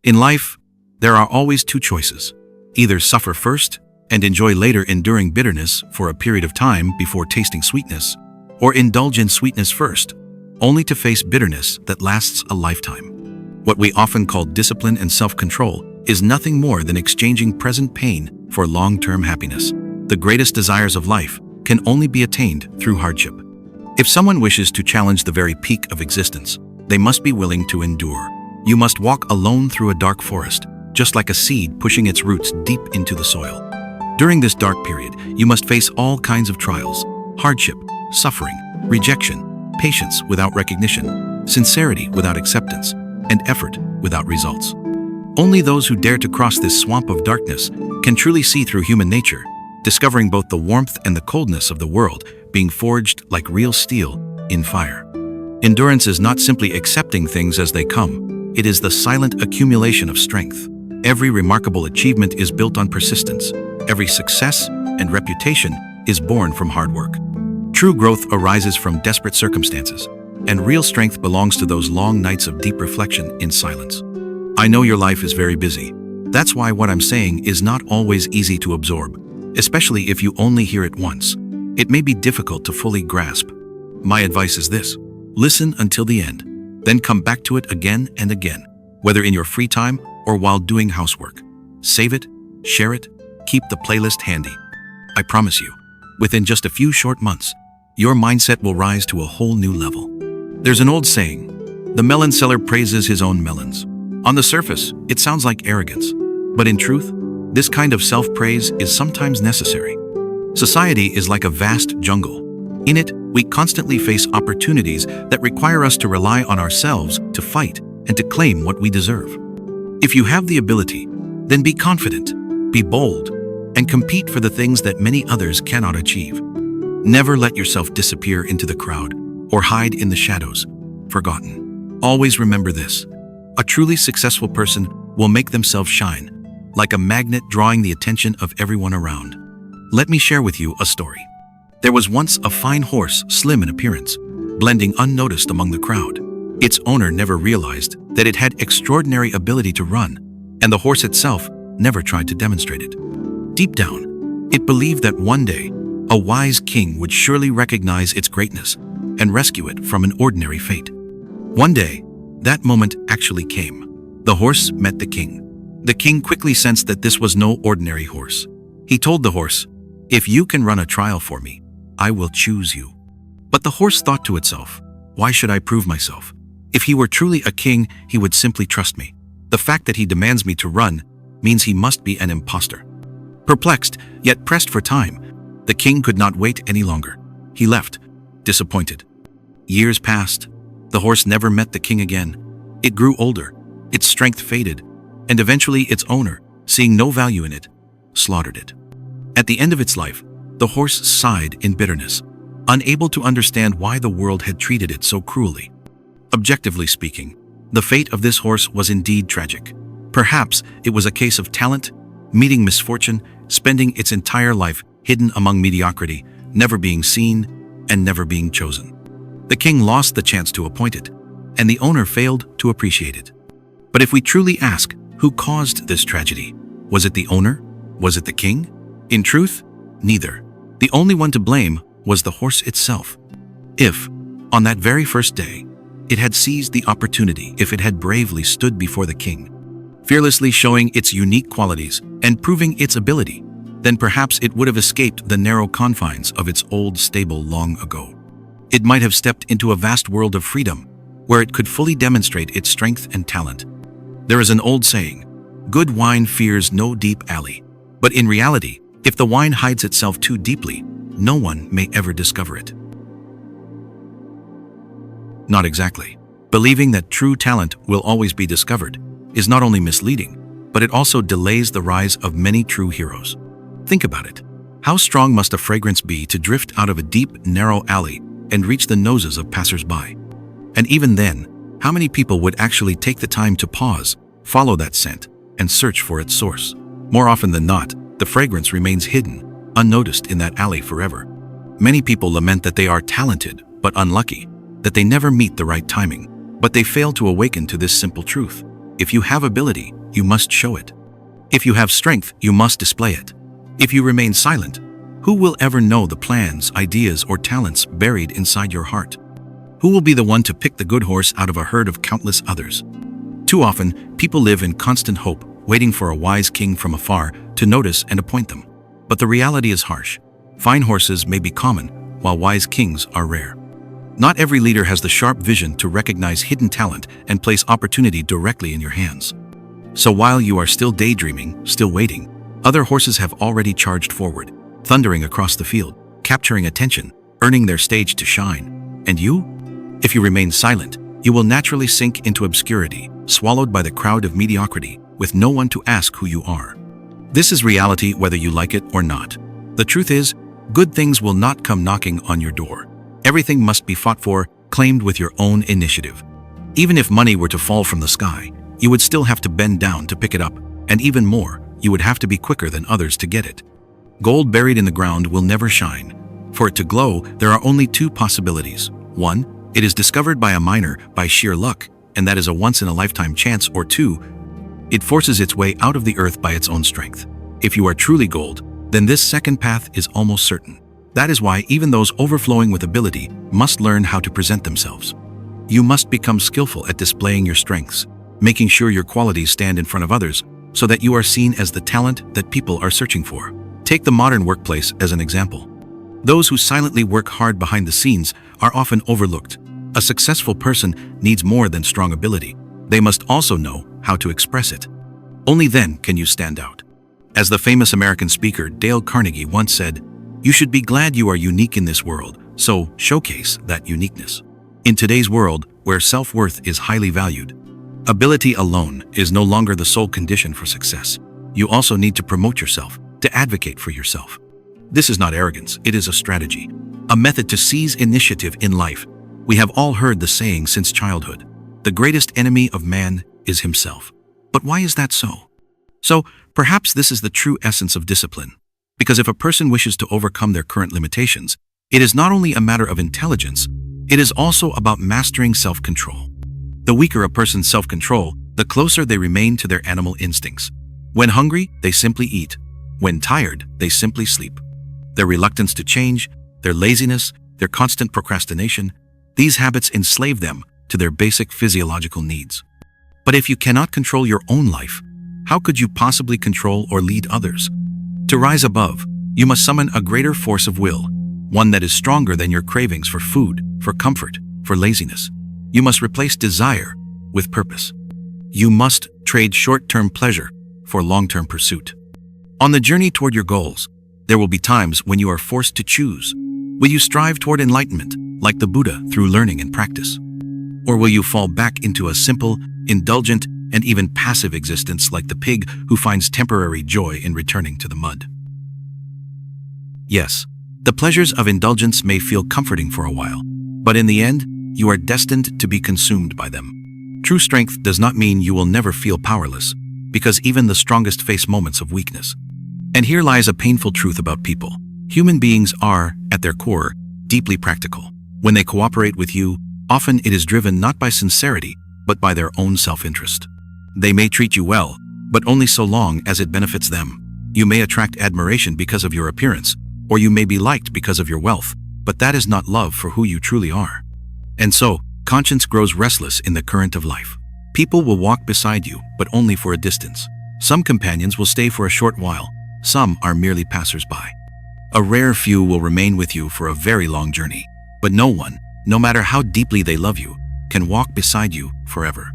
In life, there are always two choices. Either suffer first and enjoy later, enduring bitterness for a period of time before tasting sweetness, or indulge in sweetness first, only to face bitterness that lasts a lifetime. What we often call discipline and self-control is nothing more than exchanging present pain for long-term happiness. The greatest desires of life can only be attained through hardship. If someone wishes to challenge the very peak of existence, they must be willing to endure. You must walk alone through a dark forest, just like a seed pushing its roots deep into the soil. During this dark period, you must face all kinds of trials: hardship, suffering, rejection, patience without recognition, sincerity without acceptance, and effort without results. Only those who dare to cross this swamp of darkness can truly see through human nature, discovering both the warmth and the coldness of the world being forged like real steel in fire. Endurance is not simply accepting things as they come. It is the silent accumulation of strength. Every remarkable achievement is built on persistence. Every success and reputation is born from hard work. True growth arises from desperate circumstances, and real strength belongs to those long nights of deep reflection in silence. I know your life is very busy. That's why what I'm saying is not always easy to absorb, especially if you only hear it once. It may be difficult to fully grasp. My advice is this: listen until the end, then come back to it again and again, whether in your free time or while doing housework. Save it, share it, keep the playlist handy. I promise you, within just a few short months, your mindset will rise to a whole new level. There's an old saying, the melon seller praises his own melons. On the surface, it sounds like arrogance, but in truth, this kind of self-praise is sometimes necessary. Society is like a vast jungle. In it, we constantly face opportunities that require us to rely on ourselves to fight and to claim what we deserve. If you have the ability, then be confident, be bold, and compete for the things that many others cannot achieve. Never let yourself disappear into the crowd or hide in the shadows, forgotten. Always remember this: a truly successful person will make themselves shine, like a magnet drawing the attention of everyone around. Let me share with you a story. There was once a fine horse, slim in appearance, blending unnoticed among the crowd. Its owner never realized that it had extraordinary ability to run, and the horse itself never tried to demonstrate it. Deep down, it believed that one day, a wise king would surely recognize its greatness and rescue it from an ordinary fate. One day, that moment actually came. The horse met the king. The king quickly sensed that this was no ordinary horse. He told the horse, "If you can run a trial for me, I will choose you." But the horse thought to itself, "Why should I prove myself? If he were truly a king, he would simply trust me. The fact that he demands me to run means he must be an imposter." Perplexed, yet pressed for time, the king could not wait any longer. He left, disappointed. Years passed. The horse never met the king again. It grew older, its strength faded, and eventually its owner, seeing no value in it, slaughtered it. At the end of its life, the horse sighed in bitterness, unable to understand why the world had treated it so cruelly. Objectively speaking, the fate of this horse was indeed tragic. Perhaps it was a case of talent, meeting misfortune, spending its entire life hidden among mediocrity, never being seen, and never being chosen. The king lost the chance to appoint it, and the owner failed to appreciate it. But if we truly ask, who caused this tragedy? Was it the owner? Was it the king? In truth, neither. The only one to blame was the horse itself. If, on that very first day, it had seized the opportunity, if it had bravely stood before the king, fearlessly showing its unique qualities and proving its ability, then perhaps it would have escaped the narrow confines of its old stable long ago. It might have stepped into a vast world of freedom, where it could fully demonstrate its strength and talent. There is an old saying, "Good wine fears no deep alley." But in reality, if the wine hides itself too deeply, no one may ever discover it. Not exactly. Believing that true talent will always be discovered is not only misleading, but it also delays the rise of many true heroes. Think about it. How strong must a fragrance be to drift out of a deep, narrow alley and reach the noses of passers-by? And even then, how many people would actually take the time to pause, follow that scent, and search for its source? More often than not, the fragrance remains hidden, unnoticed in that alley forever. Many people lament that they are talented but unlucky, that they never meet the right timing, but they fail to awaken to this simple truth. If you have ability, you must show it. If you have strength, you must display it. If you remain silent, who will ever know the plans, ideas, or talents buried inside your heart? Who will be the one to pick the good horse out of a herd of countless others? Too often, people live in constant hope, waiting for a wise king from afar to notice and appoint them. But the reality is harsh. Fine horses may be common, while wise kings are rare. Not every leader has the sharp vision to recognize hidden talent and place opportunity directly in your hands. So while you are still daydreaming, still waiting, other horses have already charged forward, thundering across the field, capturing attention, earning their stage to shine. And you? If you remain silent, you will naturally sink into obscurity, swallowed by the crowd of mediocrity, with no one to ask who you are. This is reality whether you like it or not. The truth is, good things will not come knocking on your door. Everything must be fought for, claimed with your own initiative. Even if money were to fall from the sky, you would still have to bend down to pick it up, and even more, you would have to be quicker than others to get it. Gold buried in the ground will never shine. For it to glow, there are only two possibilities. One, it is discovered by a miner by sheer luck, and that is a once-in-a-lifetime chance. Or two, it forces its way out of the earth by its own strength. If you are truly gold, then this second path is almost certain. That is why even those overflowing with ability must learn how to present themselves. You must become skillful at displaying your strengths, making sure your qualities stand in front of others so that you are seen as the talent that people are searching for. Take the modern workplace as an example. Those who silently work hard behind the scenes are often overlooked. A successful person needs more than strong ability. They must also know how to express it. Only then can you stand out. As the famous American speaker Dale Carnegie once said, "You should be glad you are unique in this world, so showcase that uniqueness." In today's world, where self-worth is highly valued, ability alone is no longer the sole condition for success. You also need to promote yourself, to advocate for yourself. This is not arrogance, it is a strategy, a method to seize initiative in life. We have all heard the saying since childhood, the greatest enemy of man is himself. But why is that so? So, perhaps this is the true essence of discipline. Because if a person wishes to overcome their current limitations, it is not only a matter of intelligence, it is also about mastering self-control. The weaker a person's self-control, the closer they remain to their animal instincts. When hungry, they simply eat. When tired, they simply sleep. Their reluctance to change, their laziness, their constant procrastination, these habits enslave them to their basic physiological needs. But if you cannot control your own life, how could you possibly control or lead others? To rise above, you must summon a greater force of will, one that is stronger than your cravings for food, for comfort, for laziness. You must replace desire with purpose. You must trade short-term pleasure for long-term pursuit. On the journey toward your goals, there will be times when you are forced to choose. Will you strive toward enlightenment, like the Buddha, through learning and practice? Or will you fall back into a simple, indulgent, and even passive existence like the pig who finds temporary joy in returning to the mud? Yes, the pleasures of indulgence may feel comforting for a while, but in the end, you are destined to be consumed by them. True strength does not mean you will never feel powerless, because even the strongest face moments of weakness. And here lies a painful truth about people. Human beings are, at their core, deeply practical. When they cooperate with you, often it is driven not by sincerity, but by their own self-interest. They may treat you well, but only so long as it benefits them. You may attract admiration because of your appearance, or you may be liked because of your wealth, but that is not love for who you truly are. And so, conscience grows restless in the current of life. People will walk beside you, but only for a distance. Some companions will stay for a short while, some are merely passers-by. A rare few will remain with you for a very long journey, but no one, no matter how deeply they love you, can walk beside you forever.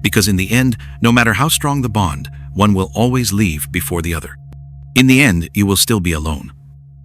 Because in the end, no matter how strong the bond, one will always leave before the other. In the end, you will still be alone.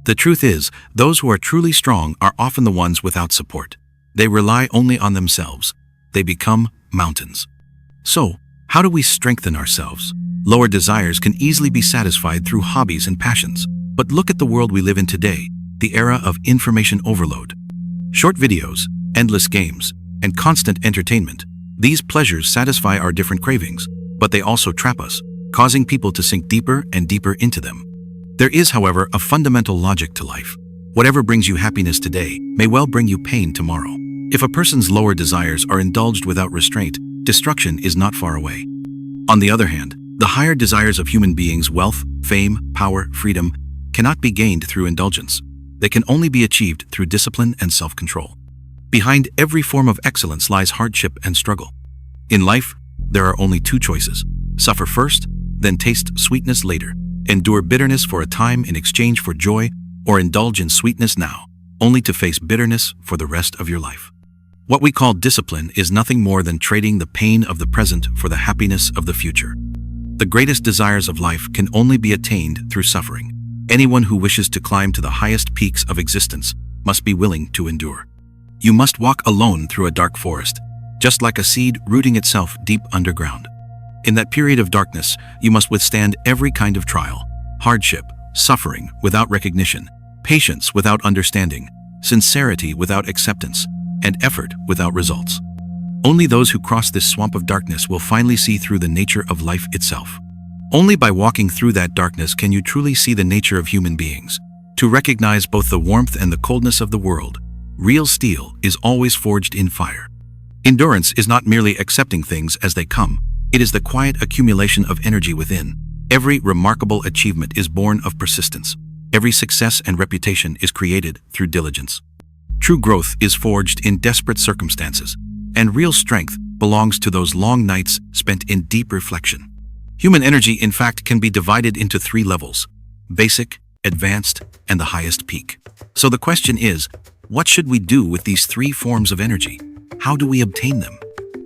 The truth is, those who are truly strong are often the ones without support. They rely only on themselves. They become mountains. So, how do we strengthen ourselves? Lower desires can easily be satisfied through hobbies and passions. But look at the world we live in today, the era of information overload. Short videos, endless games, and constant entertainment. These pleasures satisfy our different cravings, but they also trap us, causing people to sink deeper and deeper into them. There is, however, a fundamental logic to life. Whatever brings you happiness today may well bring you pain tomorrow. If a person's lower desires are indulged without restraint, destruction is not far away. On the other hand, the higher desires of human beings, wealth, fame, power, freedom, cannot be gained through indulgence. They can only be achieved through discipline and self-control. Behind every form of excellence lies hardship and struggle. In life, there are only two choices: suffer first, then taste sweetness later. Endure bitterness for a time in exchange for joy, or indulge in sweetness now, only to face bitterness for the rest of your life. What we call discipline is nothing more than trading the pain of the present for the happiness of the future. The greatest desires of life can only be attained through suffering. Anyone who wishes to climb to the highest peaks of existence must be willing to endure. You must walk alone through a dark forest, just like a seed rooting itself deep underground. In that period of darkness, you must withstand every kind of trial, hardship, suffering without recognition, patience without understanding, sincerity without acceptance, and effort without results. Only those who cross this swamp of darkness will finally see through the nature of life itself. Only by walking through that darkness can you truly see the nature of human beings. To recognize both the warmth and the coldness of the world, real steel is always forged in fire. Endurance is not merely accepting things as they come. It is the quiet accumulation of energy within. Every remarkable achievement is born of persistence. Every success and reputation is created through diligence. True growth is forged in desperate circumstances, and real strength belongs to those long nights spent in deep reflection. Human energy, in fact, can be divided into three levels: basic, advanced, and the highest peak. So the question is, what should we do with these three forms of energy? How do we obtain them?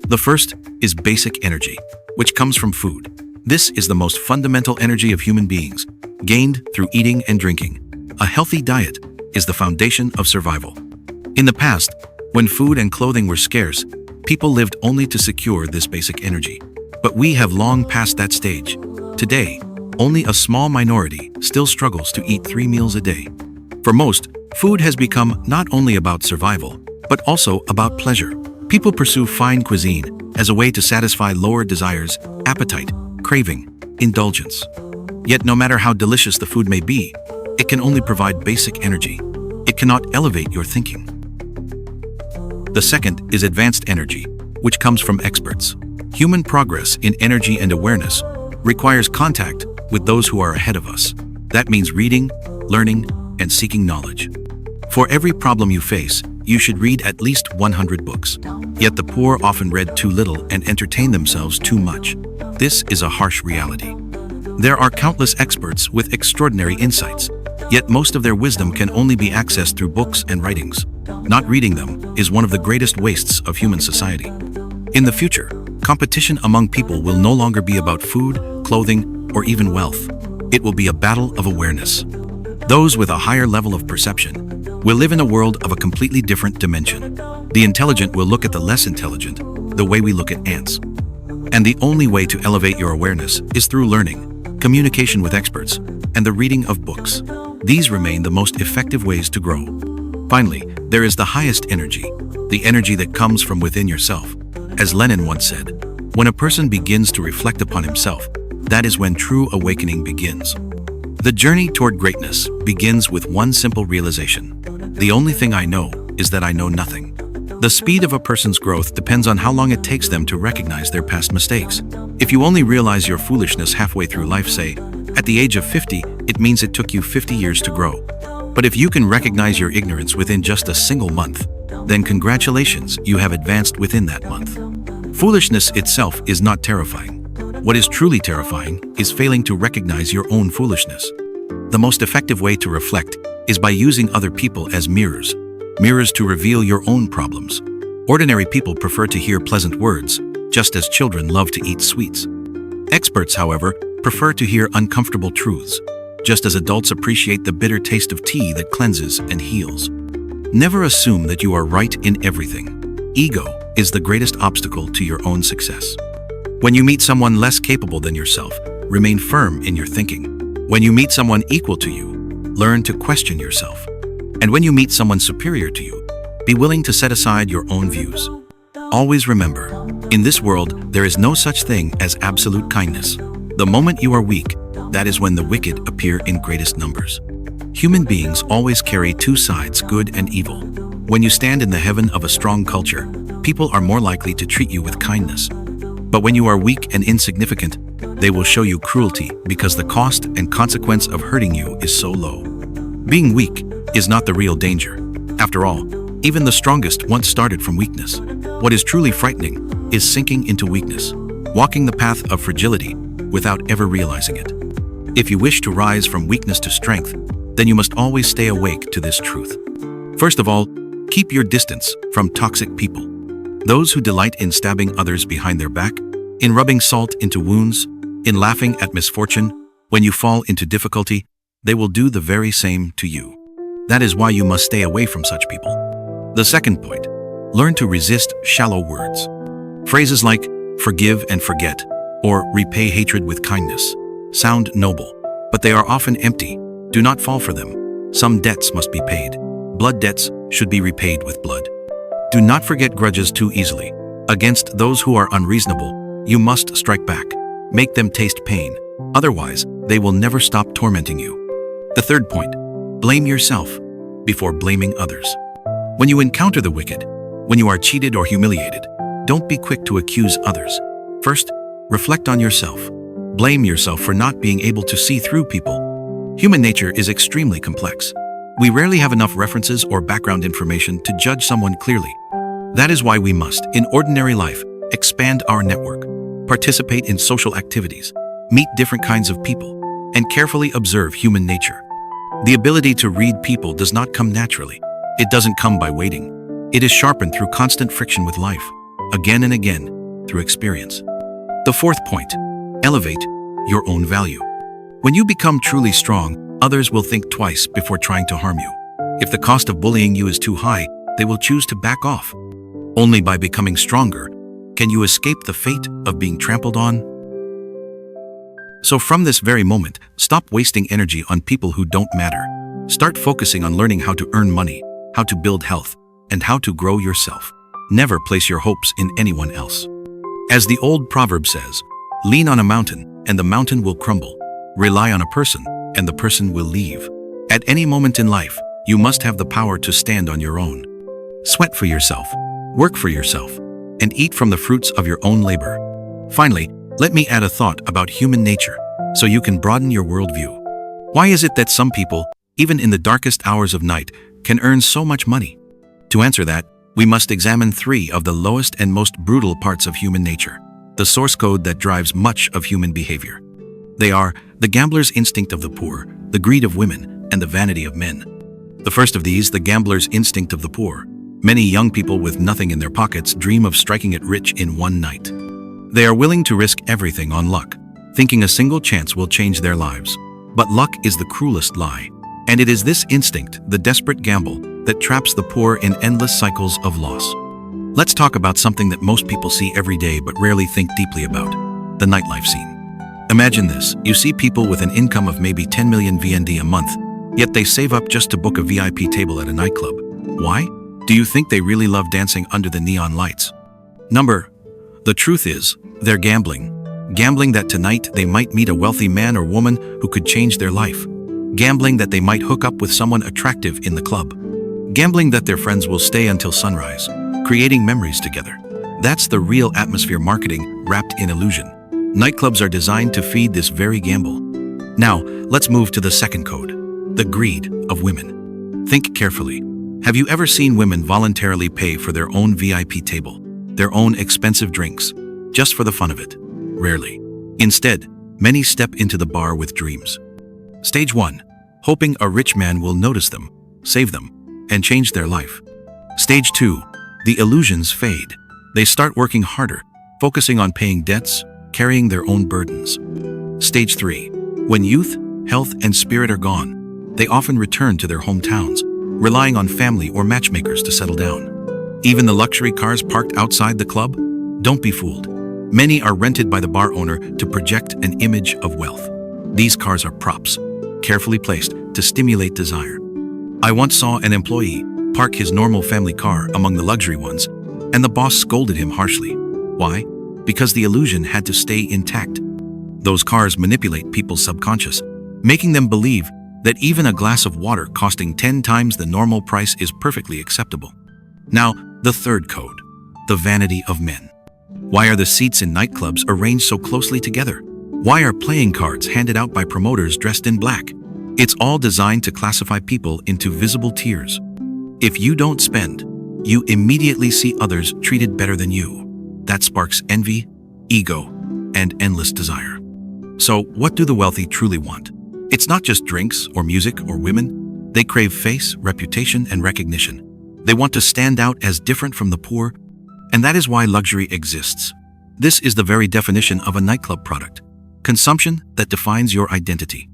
The first is basic energy, which comes from food. This is the most fundamental energy of human beings, gained through eating and drinking. A healthy diet is the foundation of survival. In the past, when food and clothing were scarce, people lived only to secure this basic energy. But we have long passed that stage. Today, only a small minority still struggles to eat 3 meals a day. For most, food has become not only about survival, but also about pleasure. People pursue fine cuisine as a way to satisfy lower desires, appetite, craving, indulgence. Yet no matter how delicious the food may be, it can only provide basic energy. It cannot elevate your thinking. The second is advanced energy, which comes from experts. Human progress in energy and awareness requires contact with those who are ahead of us. That means reading, learning, and seeking knowledge. For every problem you face, you should read at least 100 books. Yet the poor often read too little and entertain themselves too much. This is a harsh reality. There are countless experts with extraordinary insights, yet most of their wisdom can only be accessed through books and writings. Not reading them is one of the greatest wastes of human society. In the future, competition among people will no longer be about food, clothing, or even wealth. It will be a battle of awareness. Those with a higher level of perception will live in a world of a completely different dimension. The intelligent will look at the less intelligent, the way we look at ants. And the only way to elevate your awareness is through learning, communication with experts, and the reading of books. These remain the most effective ways to grow. Finally, there is the highest energy, the energy that comes from within yourself. As Lenin once said, when a person begins to reflect upon himself, that is when true awakening begins. The journey toward greatness begins with one simple realization. The only thing I know is that I know nothing. The speed of a person's growth depends on how long it takes them to recognize their past mistakes. If you only realize your foolishness halfway through life, say, at the age of 50, it means it took you 50 years to grow. But if you can recognize your ignorance within just a single month, then congratulations, you have advanced within that month. Foolishness itself is not terrifying. What is truly terrifying is failing to recognize your own foolishness. The most effective way to reflect is by using other people as mirrors to reveal your own problems. Ordinary people prefer to hear pleasant words, just as children love to eat sweets. Experts, however, prefer to hear uncomfortable truths, just as adults appreciate the bitter taste of tea that cleanses and heals. Never assume that you are right in everything. Ego is the greatest obstacle to your own success. When you meet someone less capable than yourself, remain firm in your thinking. When you meet someone equal to you, learn to question yourself. And when you meet someone superior to you, be willing to set aside your own views. Always remember, in this world, there is no such thing as absolute kindness. The moment you are weak, that is when the wicked appear in greatest numbers. Human beings always carry two sides, good and evil. When you stand in the heaven of a strong culture, people are more likely to treat you with kindness. But when you are weak and insignificant, they will show you cruelty because the cost and consequence of hurting you is so low. Being weak is not the real danger. After all, even the strongest once started from weakness. What is truly frightening is sinking into weakness, walking the path of fragility without ever realizing it. If you wish to rise from weakness to strength, then you must always stay awake to this truth. First of all, keep your distance from toxic people. Those who delight in stabbing others behind their back, in rubbing salt into wounds, in laughing at misfortune, when you fall into difficulty, they will do the very same to you. That is why you must stay away from such people. The second point, learn to resist shallow words. Phrases like forgive and forget, or repay hatred with kindness, sound noble, but they are often empty. Do not fall for them. Some debts must be paid. Blood debts should be repaid with blood. Do not forget grudges too easily. Against those who are unreasonable, you must strike back. Make them taste pain. Otherwise, they will never stop tormenting you. The third point, blame yourself before blaming others. When you encounter the wicked, when you are cheated or humiliated, don't be quick to accuse others. First, reflect on yourself. Blame yourself for not being able to see through people. Human nature is extremely complex. We rarely have enough references or background information to judge someone clearly. That is why we must, in ordinary life, expand our network, participate in social activities, meet different kinds of people, and carefully observe human nature. The ability to read people does not come naturally. It doesn't come by waiting. It is sharpened through constant friction with life, again and again, through experience. The fourth point, elevate your own value. When you become truly strong, others will think twice before trying to harm you. If the cost of bullying you is too high, they will choose to back off. Only by becoming stronger can you escape the fate of being trampled on. So from this very moment, stop wasting energy on people who don't matter. Start focusing on learning how to earn money, how to build health, and how to grow yourself. Never place your hopes in anyone else. As the old proverb says, lean on a mountain and the mountain will crumble. Rely on a person and the person will leave. At any moment in life, you must have the power to stand on your own. Sweat for yourself, work for yourself, and eat from the fruits of your own labor. Finally, let me add a thought about human nature so you can broaden your worldview. Why is it that some people, even in the darkest hours of night, can earn so much money? To answer that, we must examine three of the lowest and most brutal parts of human nature, the source code that drives much of human behavior. They are the gambler's instinct of the poor, the greed of women, and the vanity of men. The first of these, the gambler's instinct of the poor. Many young people with nothing in their pockets dream of striking it rich in one night. They are willing to risk everything on luck, thinking a single chance will change their lives. But luck is the cruelest lie, and it is this instinct, the desperate gamble, that traps the poor in endless cycles of loss. Let's talk about something that most people see every day but rarely think deeply about, the nightlife scene. Imagine this, you see people with an income of maybe 10 million VND a month, yet they save up just to book a VIP table at a nightclub. Why? Do you think they really love dancing under the neon lights? The truth is, they're gambling. Gambling that tonight they might meet a wealthy man or woman who could change their life. Gambling that they might hook up with someone attractive in the club. Gambling that their friends will stay until sunrise, creating memories together. That's the real atmosphere marketing wrapped in illusion. Nightclubs are designed to feed this very gamble. Now, let's move to the second code, the greed of women. Think carefully. Have you ever seen women voluntarily pay for their own VIP table, their own expensive drinks, just for the fun of it? Rarely. Instead, many step into the bar with dreams. Stage 1. Hoping a rich man will notice them, save them, and change their life. Stage 2. The illusions fade. They start working harder, focusing on paying debts, carrying their own burdens. Stage 3. When youth, health, and spirit are gone, they often return to their hometowns, relying on family or matchmakers to settle down. Even the luxury cars parked outside the club? Don't be fooled. Many are rented by the bar owner to project an image of wealth. These cars are props, carefully placed to stimulate desire. I once saw an employee park his normal family car among the luxury ones, and the boss scolded him harshly. Why? Because the illusion had to stay intact. Those cars manipulate people's subconscious, making them believe that even a glass of water costing 10 times the normal price is perfectly acceptable. Now, the third code, the vanity of men. Why are the seats in nightclubs arranged so closely together? Why are playing cards handed out by promoters dressed in black? It's all designed to classify people into visible tiers. If you don't spend, you immediately see others treated better than you. That sparks envy, ego, and endless desire. So, what do the wealthy truly want? It's not just drinks or music or women. They crave face, reputation, and recognition. They want to stand out as different from the poor, and that is why luxury exists. This is the very definition of a nightclub product: consumption that defines your identity.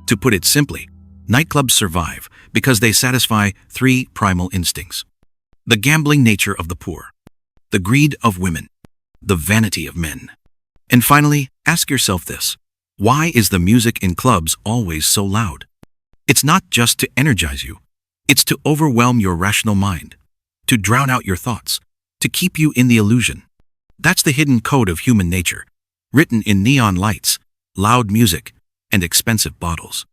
To put it simply, nightclubs survive because they satisfy three primal instincts: the gambling nature of the poor, the greed of women, the vanity of men. And finally, ask yourself this: why is the music in clubs always so loud? It's not just to energize you. It's to overwhelm your rational mind, to drown out your thoughts, to keep you in the illusion. That's the hidden code of human nature, written in neon lights, loud music, and expensive bottles.